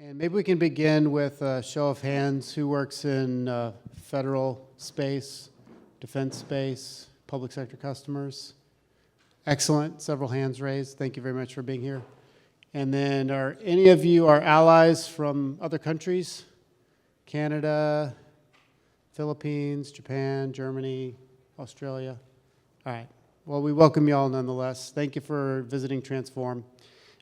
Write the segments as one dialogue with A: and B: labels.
A: And maybe we can begin with a show of hands. Who works in federal space, defense space, public sector customers? Excellent. Several hands raised. Thank you very much for being here. And then are any of you our allies from other countries? Canada, Philippines, Japan, Germany, Australia? All right. Well, we welcome you all nonetheless. Thank you for visiting Transform.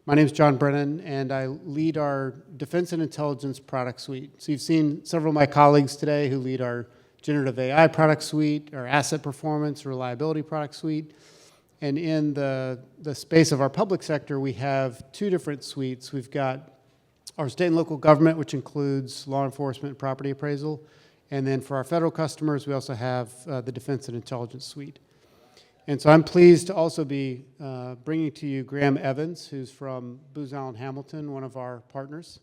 A: My name is John Brennan, and I lead our Defense and Intelligence product suite. So you've seen several of my colleagues today who lead our generative AI product suite, our asset performance, reliability product suite. And in the space of our public sector, we have two different suites. We've got our state and local government, which includes law enforcement and property appraisal. And then for our federal customers, we also have the Defense and Intelligence suite. And so I'm pleased to also be bringing to you Graham Evans, who's from Booz Allen Hamilton, one of our partners.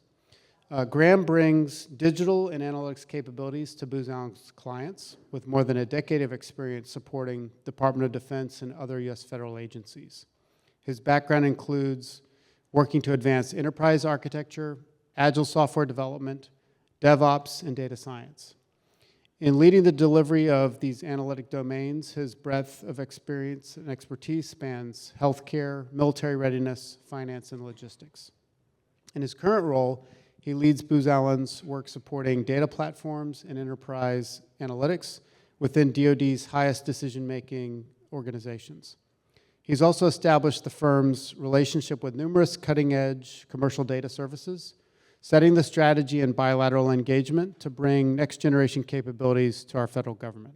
A: Graham brings digital and analytics capabilities to Booz Allen's clients with more than a decade of experience supporting Department of Defense and other U.S. federal agencies. His background includes working to advance enterprise architecture, agile software development, DevOps, and data science. In leading the delivery of these analytic domains, his breadth of experience and expertise spans healthcare, military readiness, finance, and logistics. In his current role, he leads Booz Allen's work supporting data platforms and enterprise analytics within DoD's highest decision-making organizations. He's also established the firm's relationship with numerous cutting-edge commercial data services, setting the strategy and bilateral engagement to bring next-generation capabilities to our federal government.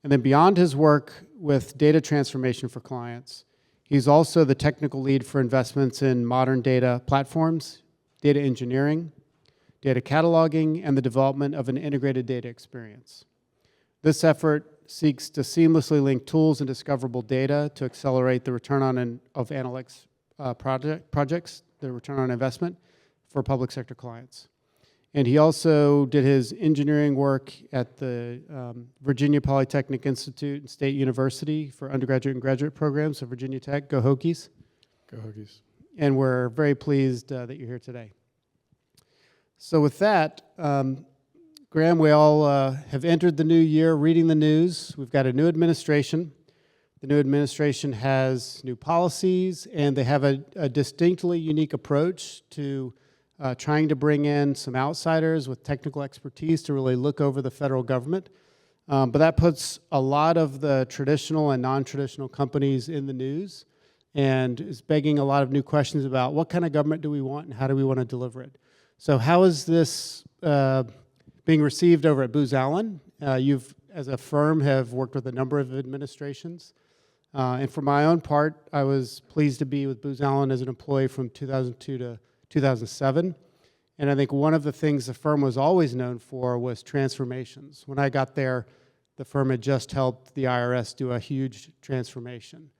A: And then beyond his work with data transformation for clients, he's also the technical lead for investments in modern data platforms, data engineering, data cataloging, and the development of an integrated data experience. This effort seeks to seamlessly link tools and discoverable data to accelerate the return on of analytics projects, the return on investment, for public sector clients. And he also did his engineering work at the Virginia Polytechnic Institute and State University for undergraduate and graduate programs, so Virginia Tech. Go Hokies.
B: Go Hokies.
A: And we're very pleased that you're here today. So with that, Graham, we all have entered the new year reading the news. We've got a new administration. The new administration has new policies, and they have a distinctly unique approach to trying to bring in some outsiders with technical expertise to really look over the federal government. But that puts a lot of the traditional and non-traditional companies in the news and is begging a lot of new questions about what kind of government do we want and how do we want to deliver it. So how is this being received over at Booz Allen? You've, as a firm, have worked with a number of administrations. And for my own part, I was pleased to be with Booz Allen as an employee from 2002 to 2007. And I think one of the things the firm was always known for was transformations. When I got there, the firm had just helped the IRS do a huge transformation.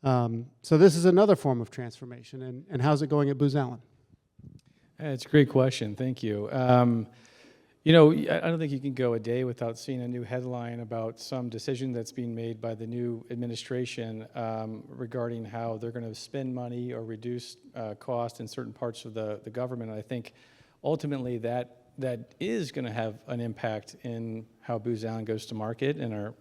A: So this is another form of transformation. And how's it going at Booz Allen?
B: It's a great question. Thank you. I don't think you can go a day without seeing a new headline about some decision that's being made by the new administration regarding how they're going to spend money or reduce cost in certain parts of the government. And I think ultimately that is going to have an impact in how Booz Allen goes to market and our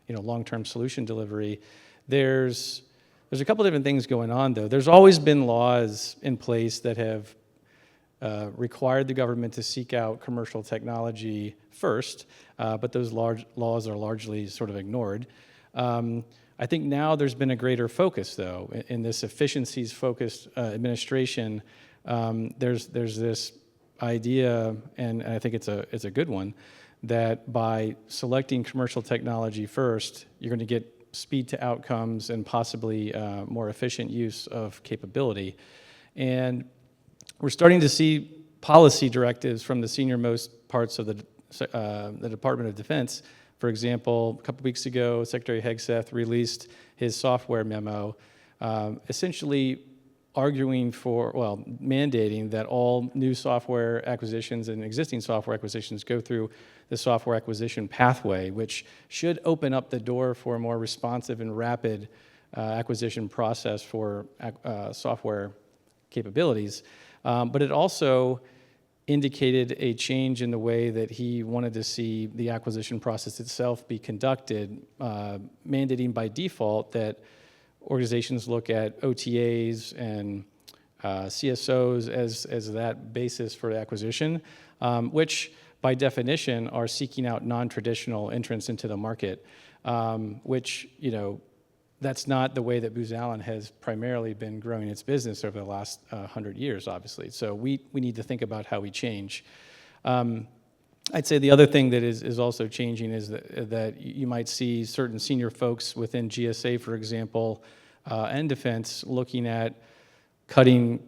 B: long-term solution delivery. There's a couple different things going on, though. There's always been laws in place that have required the government to seek out commercial technology first, but those laws are largely sort of ignored. I think now there's been a greater focus, though, in this efficiencies-focused administration. There's this idea, and I think it's a good one, that by selecting commercial technology first, you're going to get speed to outcomes and possibly more efficient use of capability. And we're starting to see policy directives from the senior-most parts of the Department of Defense. For example, a couple weeks ago, Secretary Hegseth released his software memo, essentially mandating that all new software acquisitions and existing software acquisitions go through the software acquisition pathway, which should open up the door for a more responsive and rapid acquisition process for software capabilities. But it also indicated a change in the way that he wanted to see the acquisition process itself be conducted, mandating by default that organizations look at OTAs and CSOs as that basis for acquisition, which by definition are seeking out non-traditional entrants into the market, which, that's not the way that Booz Allen has primarily been growing its business over the last 100 years, obviously. So we need to think about how we change. I'd say the other thing that is also changing is that you might see certain senior folks within GSA, for example, and defense looking at cutting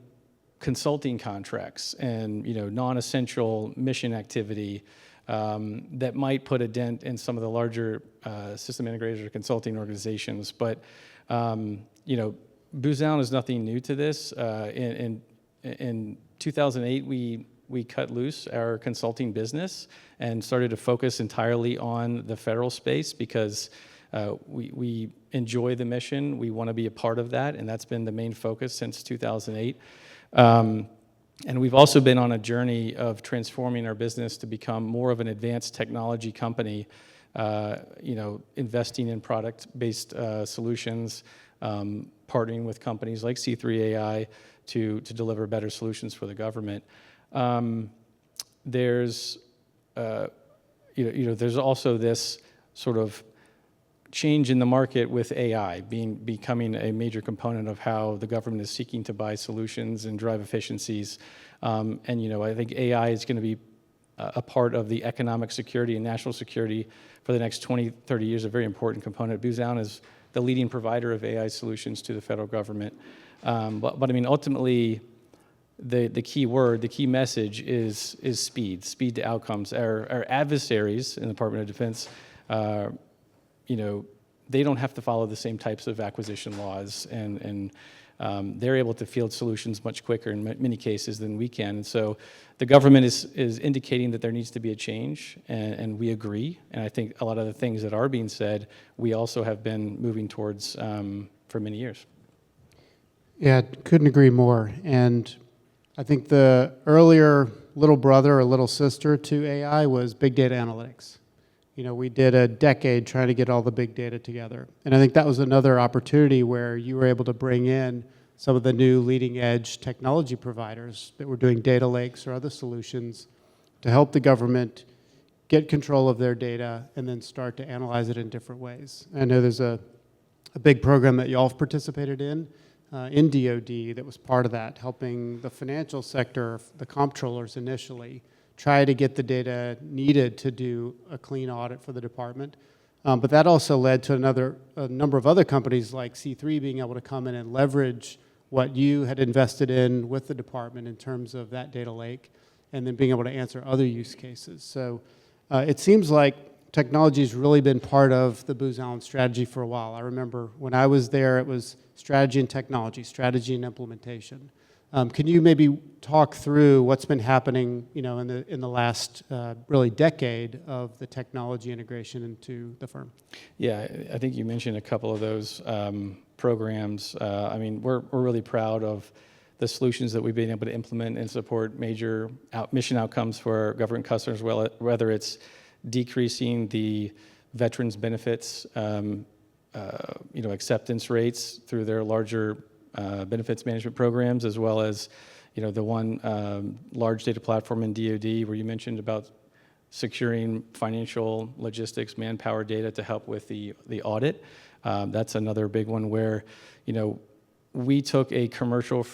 B: consulting contracts and non-essential mission activity that might put a dent in some of the larger system integrators or consulting organizations. But Booz Allen is nothing new to this. In 2008, we cut loose our consulting business and started to focus entirely on the federal space because we enjoy the mission. We want to be a part of that, and that's been the main focus since 2008. And we've also been on a journey of transforming our business to become more of an advanced technology company, investing in product-based solutions, partnering with companies like C3 AI to deliver better solutions for the government. There's also this sort of change in the market with AI becoming a major component of how the government is seeking to buy solutions and drive efficiencies. I think AI is going to be a part of the economic security and national security for the next 20, 30 years, a very important component. Booz Allen is the leading provider of AI solutions to the federal government. But I mean, ultimately, the key word, the key message is speed to outcomes. Our adversaries in the Department of Defense, they don't have to follow the same types of acquisition laws, and they're able to field solutions much quicker in many cases than we can. And so the government is indicating that there needs to be a change, and we agree. And I think a lot of the things that are being said, we also have been moving towards for many years.
A: Yeah, couldn't agree more. And I think the earlier little brother or little sister to AI was big data analytics. We did a decade trying to get all the big data together. And I think that was another opportunity where you were able to bring in some of the new leading edge technology providers that were doing data lakes or other solutions to help the government get control of their data and then start to analyze it in different ways. I know there's a big program that y'all have participated in DOD that was part of that, helping the financial sector, the comptrollers initially, try to get the data needed to do a clean audit for the department. But that also led to a number of other companies like C3 being able to come in and leverage what you had invested in with the department in terms of that data lake, and then being able to answer other use cases. So it seems like technology has really been part of the Booz Allen strategy for a while. I remember when I was there, it was strategy and technology, strategy and implementation. Can you maybe talk through what's been happening, in the last really decade of the technology integration into the firm?
B: Yeah, I think you mentioned a couple of those programs. We're really proud of the solutions that we've been able to implement and support major mission outcomes for our government customers, whether it's decreasing the veterans benefits, acceptance rates through their larger benefits management programs, as well as, the one large data platform in DoD where you mentioned about securing financial, logistics, manpower data to help with the audit. That's another big one where, we took a commercial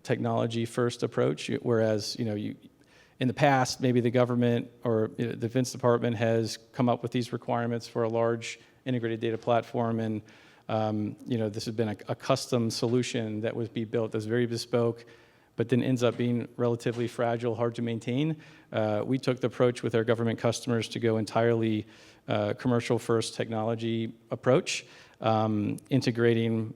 B: technology first approach, whereas, in the past, maybe the government or the Defense Department has come up with these requirements for a large integrated data platform, and this has been a custom solution that was being built that's very bespoke, but then ends up being relatively fragile, hard to maintain. We took the approach with our government customers to go entirely commercial-first technology approach, integrating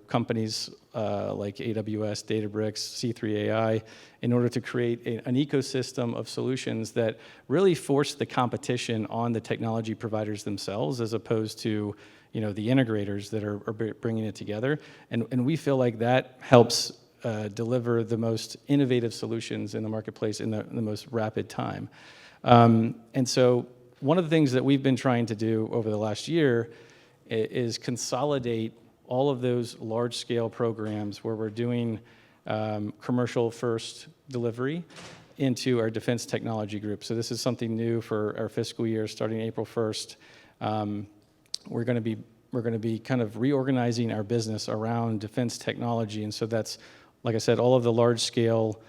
B: companies like AWS, Databricks, C3 AI, in order to create an ecosystem of solutions that really force the competition on the technology providers themselves, as opposed to the integrators that are bringing it together. And we feel like that helps deliver the most innovative solutions in the marketplace in the most rapid time. And so one of the things that we've been trying to do over the last year is consolidate all of those large-scale programs where we're doing commercial first delivery into our defense technology group. So this is something new for our fiscal year starting April 1st. We're going to be kind of reorganizing our business around defense technology, and so that's, like I said, all of the large-scale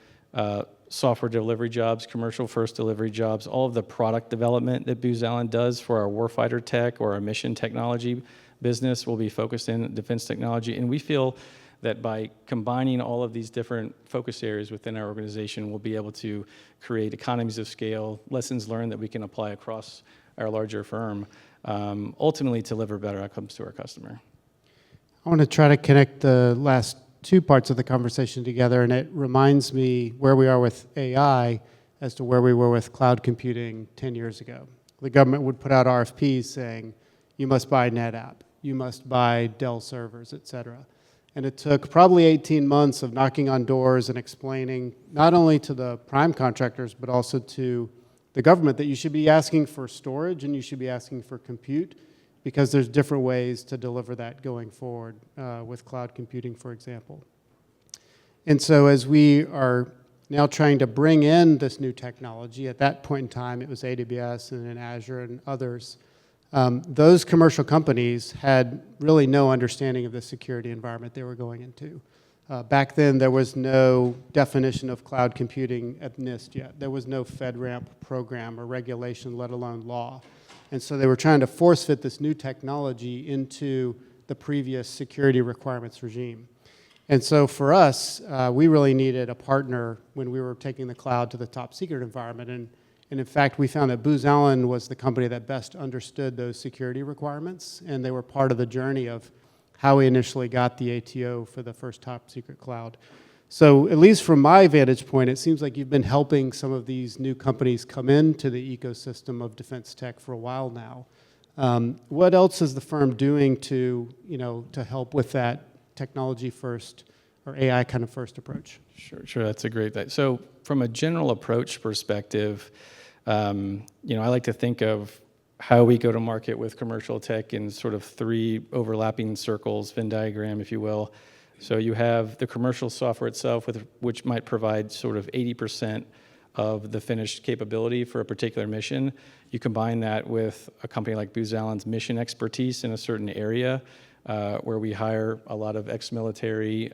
B: software delivery jobs, commercial first delivery jobs, all of the product development that Booz Allen does for our warfighter tech or our mission technology business will be focused in defense technology. And we feel that by combining all of these different focus areas within our organization, we'll be able to create economies of scale, lessons learned that we can apply across our larger firm, ultimately to deliver better outcomes to our customer.
A: I want to try to connect the last two parts of the conversation together, and it reminds me where we are with AI as to where we were with cloud computing 10 years ago. The government would put out RFPs saying, you must buy NetApp, you must buy Dell servers, et cetera. And it took probably 18 months of knocking on doors and explaining not only to the prime contractors, but also to the government that you should be asking for storage and you should be asking for compute, because there's different ways to deliver that going forward with cloud computing, for example. And so as we are now trying to bring in this new technology, at that point in time it was AWS and then Azure and others, those commercial companies had really no understanding of the security environment they were going into. Back then, there was no definition of cloud computing at NIST yet. There was no FedRAMP program or regulation, let alone law. And so they were trying to force fit this new technology into the previous security requirements regime. And so for us, we really needed a partner when we were taking the cloud to the top secret environment. And in fact, we found that Booz Allen was the company that best understood those security requirements, and they were part of the journey of how we initially got the ATO for the first top secret cloud. So at least from my vantage point, it seems like you've been helping some of these new companies come into the ecosystem of defense tech for a while now. What else is the firm doing to help with that technology first or AI kind of first approach?
B: Sure, that's a great thing. So from a general approach perspective, I like to think of how we go to market with commercial tech in sort of three overlapping circles, Venn diagram, if you will. So you have the commercial software itself, which might provide sort of 80% of the finished capability for a particular mission. You combine that with a company like Booz Allen's mission expertise in a certain area, where we hire a lot of ex-military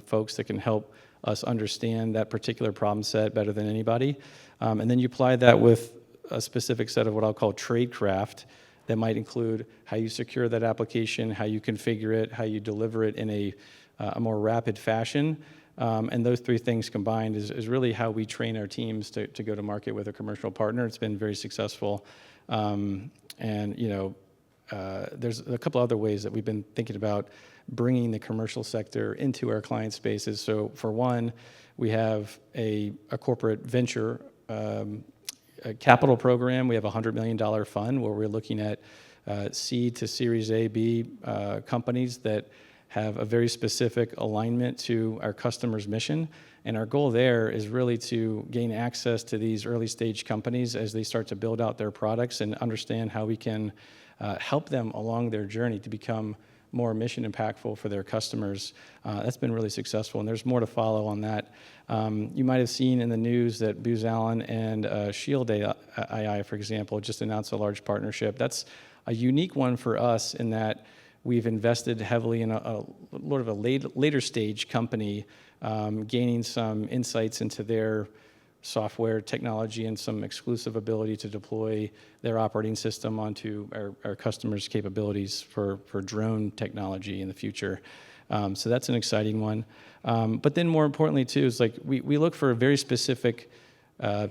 B: folks that can help us understand that particular problem set better than anybody. And then you apply that with a specific set of what I'll call tradecraft that might include how you secure that application, how you configure it, how you deliver it in a more rapid fashion. And those three things combined is really how we train our teams to go to market with a commercial partner. It's been very successful. There's a couple other ways that we've been thinking about bringing the commercial sector into our client spaces. So for one, we have a corporate venture a capital program. We have a $100 million fund where we're looking at seed to Series A, B companies that have a very specific alignment to our customer's mission. And our goal there is really to gain access to these early stage companies as they start to build out their products and understand how we can help them along their journey to become more mission impactful for their customers. That's been really successful, and there's more to follow on that. You might have seen in the news that Booz Allen and Shield AI, for example, just announced a large partnership. That's a unique one for us in that we've invested heavily in a later stage company, gaining some insights into their software technology and some exclusive ability to deploy their operating system onto our customers' capabilities for drone technology in the future. So that's an exciting one. But then more importantly too, is like we look for very specific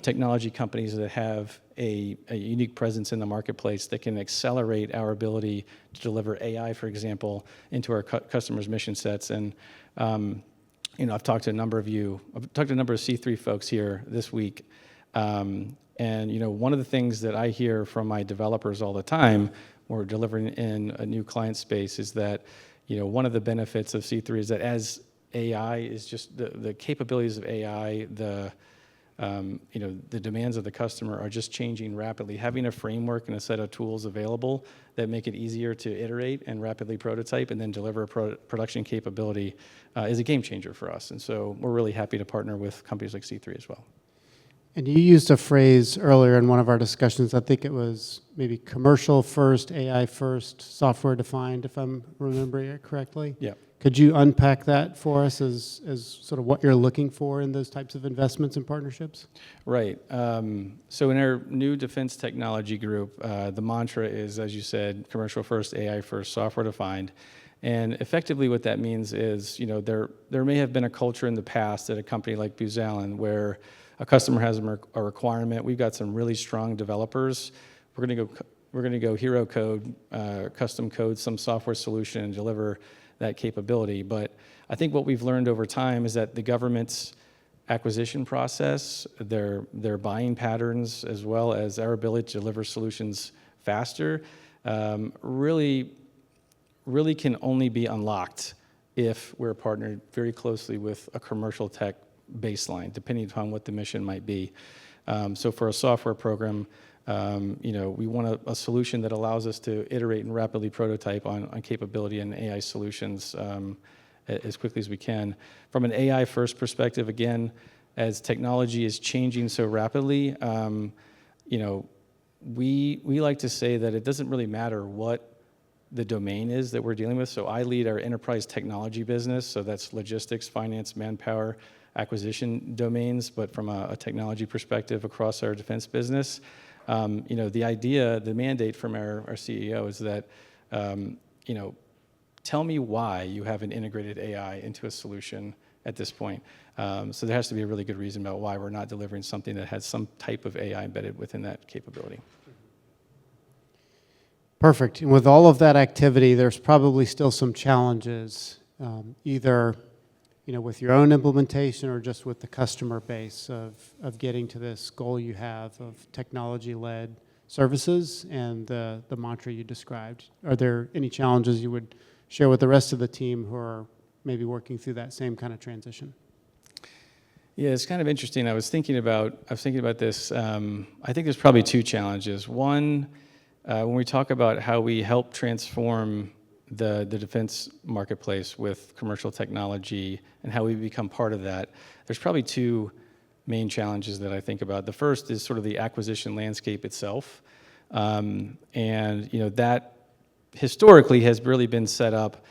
B: technology companies that have a unique presence in the marketplace that can accelerate our ability to deliver AI, for example, into our customers' mission sets. And I've talked to a number of C3 folks here this week. And one of the things that I hear from my developers all the time when we're delivering in a new client space is that one of the benefits of C3 is that as AI is just the capabilities of AI, the demands of the customer are just changing rapidly. Having a framework and a set of tools available that make it easier to iterate and rapidly prototype and then deliver a production capability is a game changer for us. And so we're really happy to partner with companies like C3 as well.
A: And you used a phrase earlier in one of our discussions, I think it was maybe commercial first, AI first, software defined, if I'm remembering it correctly.
B: Yeah.
A: Could you unpack that for us as sort of what you're looking for in those types of investments and partnerships?
B: Right. So in our new defense technology group, the mantra is, as you said, commercial first, AI first, software defined. And effectively what that means is, there may have been a culture in the past at a company like Booz Allen where a customer has a requirement. We've got some really strong developers. We're going to go hero code, custom code some software solution and deliver that capability. But I think what we've learned over time is that the government's acquisition process, their buying patterns, as well as our ability to deliver solutions faster, really can only be unlocked if we're partnered very closely with a commercial tech baseline, depending upon what the mission might be. So for a software program, we want a solution that allows us to iterate and rapidly prototype on capability and AI solutions as quickly as we can. From an AI first perspective, again, as technology is changing so rapidly, we like to say that it doesn't really matter what the domain is that we're dealing with. So I lead our enterprise technology business, so that's logistics, finance, manpower, acquisition domains, but from a technology perspective across our defense business. The idea, the mandate from our CEO is that, tell me why you haven't integrated AI into a solution at this point. So there has to be a really good reason about why we're not delivering something that has some type of AI embedded within that capability.
A: Perfect. And with all of that activity, there's probably still some challenges, either with your own implementation or just with the customer base of getting to this goal you have of technology-led services and the mantra you described. Are there any challenges you would share with the rest of the team who are maybe working through that same kind of transition?
B: Yeah, it's kind of interesting. I was thinking about this. I think there's probably two challenges. One, when we talk about how we help transform the defense marketplace with commercial technology and how we become part of that, there's probably two main challenges that I think about. The first is sort of the acquisition landscape itself. That historically has really been set up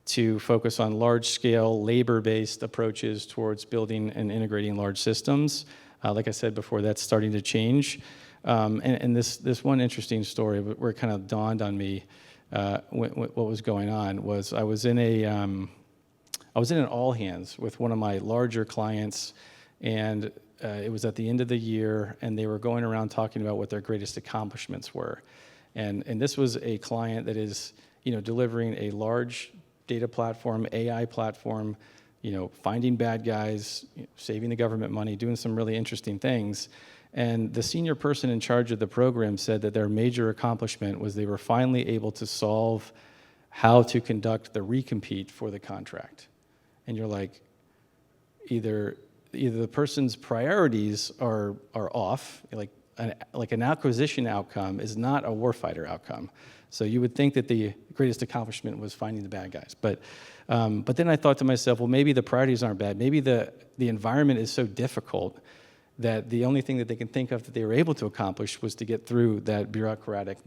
B: to focus on large-scale, labor-based approaches towards building and integrating large systems. Like I said before, that's starting to change. And this one interesting story where it kind of dawned on me what was going on was I was in an all hands with one of my larger clients, and it was at the end of the year, and they were going around talking about what their greatest accomplishments were. And this was a client that is delivering a large data platform, AI platform, finding bad guys, saving the government money, doing some really interesting things. And the senior person in charge of the program said that their major accomplishment was they were finally able to solve how to conduct the recompete for the contract. And you're like, either the person's priorities are off, like an acquisition outcome is not a warfighter outcome. So you would think that the greatest accomplishment was finding the bad guys. But then I thought to myself, well, maybe the priorities aren't bad. Maybe the environment is so difficult that the only thing that they can think of that they were able to accomplish was to get through that bureaucratic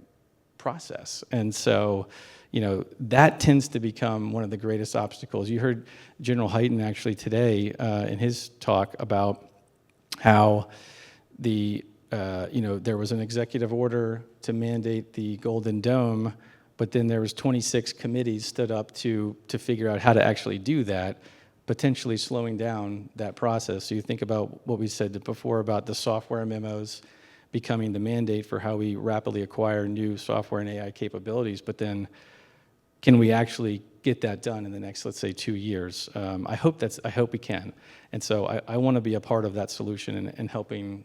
B: process. And so, that tends to become one of the greatest obstacles. You heard General Hyten actually today in his talk about how there was an executive order to mandate the Golden Dome, but then there was 26 committees stood up to figure out how to actually do that, potentially slowing down that process. So you think about what we said before about the software memos becoming the mandate for how we rapidly acquire new software and AI capabilities, but then can we actually get that done in the next, let's say, 2 years? I hope we can. And so I want to be a part of that solution and helping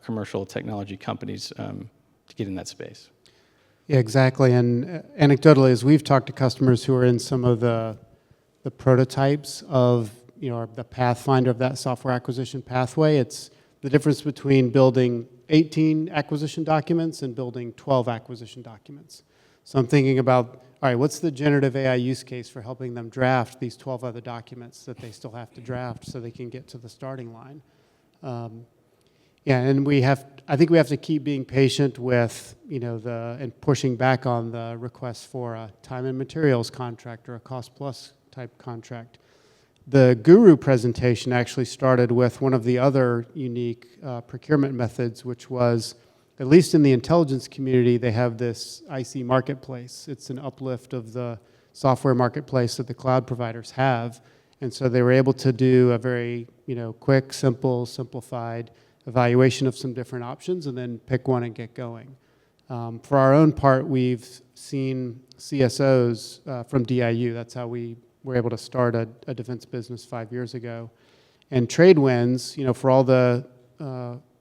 B: commercial technology companies to get in that space.
A: Yeah, exactly. And anecdotally, as we've talked to customers who are in some of the the prototypes of, the pathfinder of that software acquisition pathway. It's the difference between building 18 acquisition documents and building 12 acquisition documents. So I'm thinking about, all right, what's the generative AI use case for helping them draft these 12 other documents that they still have to draft so they can get to the starting line? And I think we have to keep being patient with, and pushing back on the request for a time and materials contract or a cost plus type contract. The Guru presentation actually started with one of the other unique procurement methods, which was, at least in the intelligence community, they have this IC marketplace. It's an uplift of the software marketplace that the cloud providers have. And so they were able to do a very, quick, simplified evaluation of some different options and then pick one and get going. For our own part, we've seen CSOs from DIU. That's how we were able to start a defense business 5 years ago. And trade wins, for all the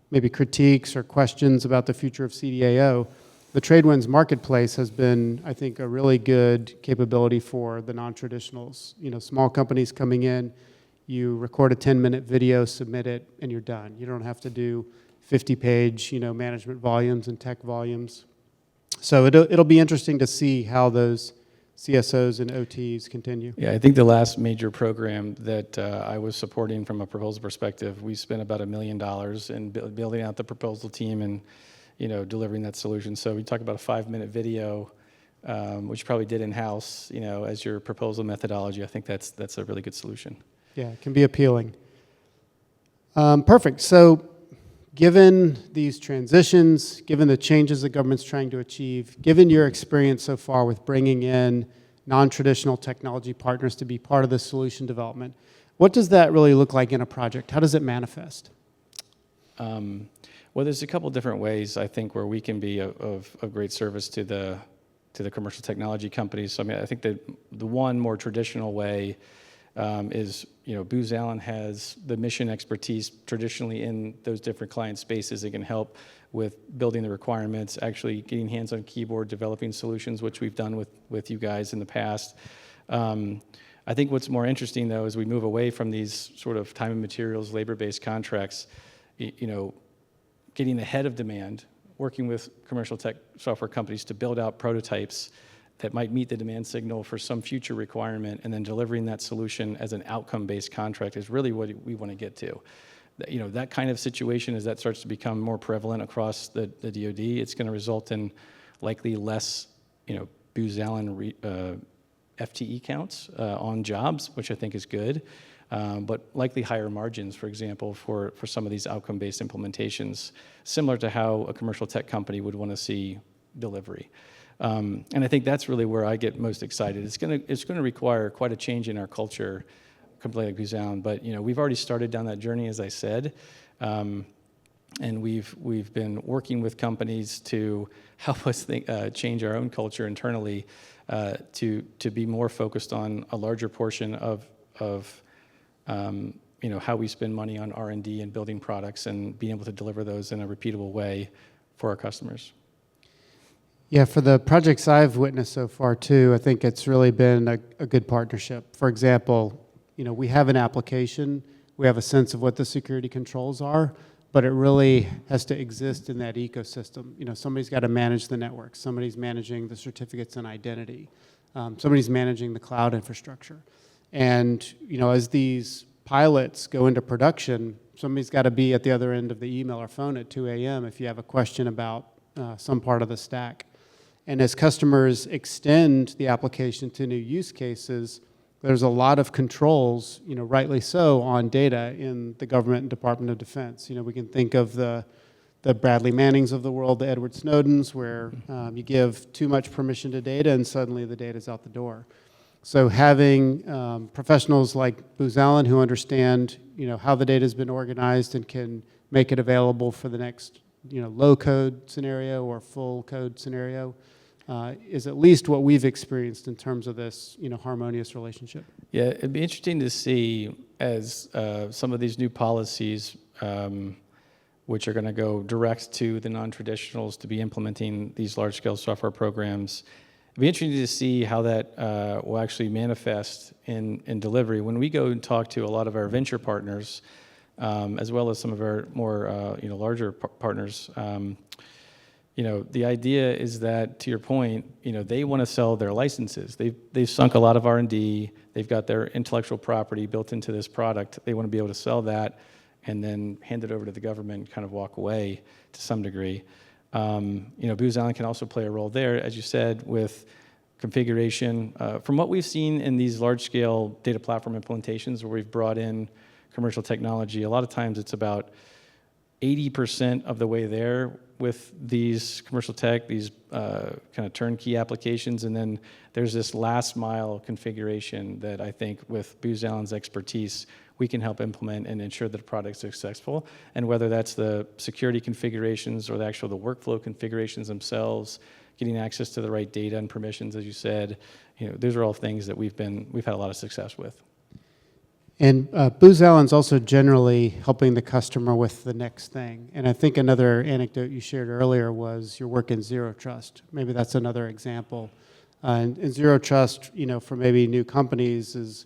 A: maybe critiques or questions about the future of CDAO, the trade wins marketplace has been, I think, a really good capability for the non-traditionals. Small companies coming in, you record a 10-minute video, submit it, and you're done. You don't have to do 50-page, management volumes and tech volumes. So it'll be interesting to see how those CSOs and OTs continue.
B: Yeah, I think the last major program that I was supporting from a proposal perspective, we spent about $1 million in building out the proposal team and delivering that solution. So we talk about a 5-minute video, which you probably did in-house, as your proposal methodology. I think that's a really good solution.
A: Yeah, it can be appealing. Perfect. So given these transitions, given the changes the government's trying to achieve, given your experience so far with bringing in non-traditional technology partners to be part of the solution development, what does that really look like in a project? How does it manifest?
B: Well, there's a couple different ways, I think, where we can be of great service to the commercial technology companies. So, I think that the one more traditional way is, Booz Allen has the mission expertise traditionally in those different client spaces. It can help with building the requirements, actually getting hands on keyboard, developing solutions, which we've done with you guys in the past. I think what's more interesting, though, as we move away from these sort of time and materials, labor-based contracts, getting ahead of demand, working with commercial tech software companies to build out prototypes that might meet the demand signal for some future requirement, and then delivering that solution as an outcome-based contract is really what we want to get to. That kind of situation, as that starts to become more prevalent across the DoD, it's going to result in likely less, Booz Allen FTE counts on jobs, which I think is good, but likely higher margins, for example, for some of these outcome-based implementations, similar to how a commercial tech company would want to see delivery. And I think that's really where I get most excited. It's going to require quite a change in our culture, completely like Booz Allen, but we've already started down that journey, as I said, and we've been working with companies to help us change our own culture internally to be more focused on a larger portion of how we spend money on R&D and building products and being able to deliver those in a repeatable way for our customers.
A: Yeah, for the projects I've witnessed so far too, I think it's really been a good partnership. For example, we have an application, we have a sense of what the security controls are, but it really has to exist in that ecosystem. Somebody's got to manage the network, somebody's managing the certificates and identity, somebody's managing the cloud infrastructure. And as these pilots go into production, somebody's got to be at the other end of the email or phone at 2 a.m. if you have a question about some part of the stack. And as customers extend the application to new use cases, there's a lot of controls, rightly so, on data in the government and Department of Defense. We can think of the Bradley Mannings of the world, the Edward Snowdens, where you give too much permission to data and suddenly the data's out the door. So having professionals like Booz Allen who understand, how the data's been organized and can make it available for the next, low code scenario or full code scenario is at least what we've experienced in terms of this, harmonious relationship.
B: Yeah, it'd be interesting to see as some of these new policies, which are going to go direct to the non-traditionals to be implementing these large-scale software programs, it'd be interesting to see how that will actually manifest in delivery. When we go and talk to a lot of our venture partners, as well as some of our more larger partners, the idea is that, to your point, they want to sell their licenses. They've sunk a lot of R&D. They've got their intellectual property built into this product. They want to be able to sell that and then hand it over to the government and kind of walk away to some degree. Booz Allen can also play a role there, as you said, with configuration. From what we've seen in these large-scale data platform implementations where we've brought in commercial technology, a lot of times it's about 80% of the way there with these commercial tech, these kind of turnkey applications, and then there's this last mile configuration that I think with Booz Allen's expertise, we can help implement and ensure that the product's successful. And whether that's the security configurations or the workflow configurations themselves, getting access to the right data and permissions, as you said, those are all things that we've had a lot of success with.
A: And Booz Allen's also generally helping the customer with the next thing. And I think another anecdote you shared earlier was your work in Zero Trust. Maybe that's another example. And Zero Trust, for maybe new companies is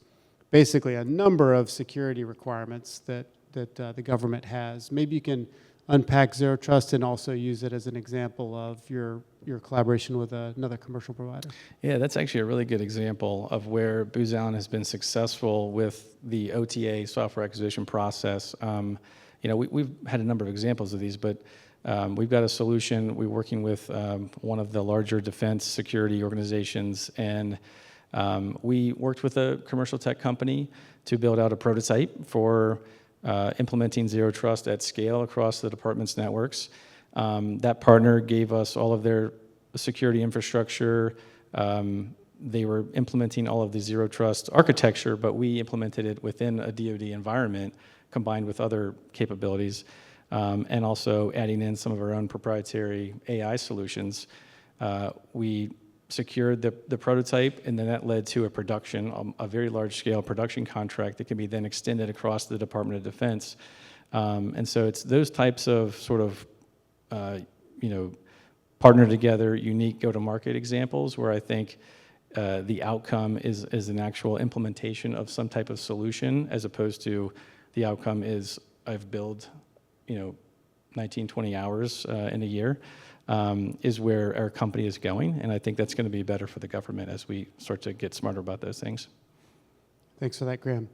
A: basically a number of security requirements that the government has. Maybe you can unpack Zero Trust and also use it as an example of your collaboration with another commercial provider.
B: Yeah, that's actually a really good example of where Booz Allen has been successful with the OTA software acquisition process. We've had a number of examples of these, but we've got a solution. We're working with one of the larger defense security organizations, and we worked with a commercial tech company to build out a prototype for implementing Zero Trust at scale across the department's networks. That partner gave us all of their security infrastructure. They were implementing all of the Zero Trust architecture, but we implemented it within a DoD environment combined with other capabilities, and also adding in some of our own proprietary AI solutions. We secured the prototype, and then that led to a very large-scale production contract that can be then extended across the Department of Defense. And so it's those types of sort of, partner together, unique go-to-market examples where I think the outcome is an actual implementation of some type of solution, as opposed to the outcome is I've built, 19, 20 hours in a year. Is where our company is going, and I think that's going to be better for the government as we start to get smarter about those things.
A: Thanks for that, Graham.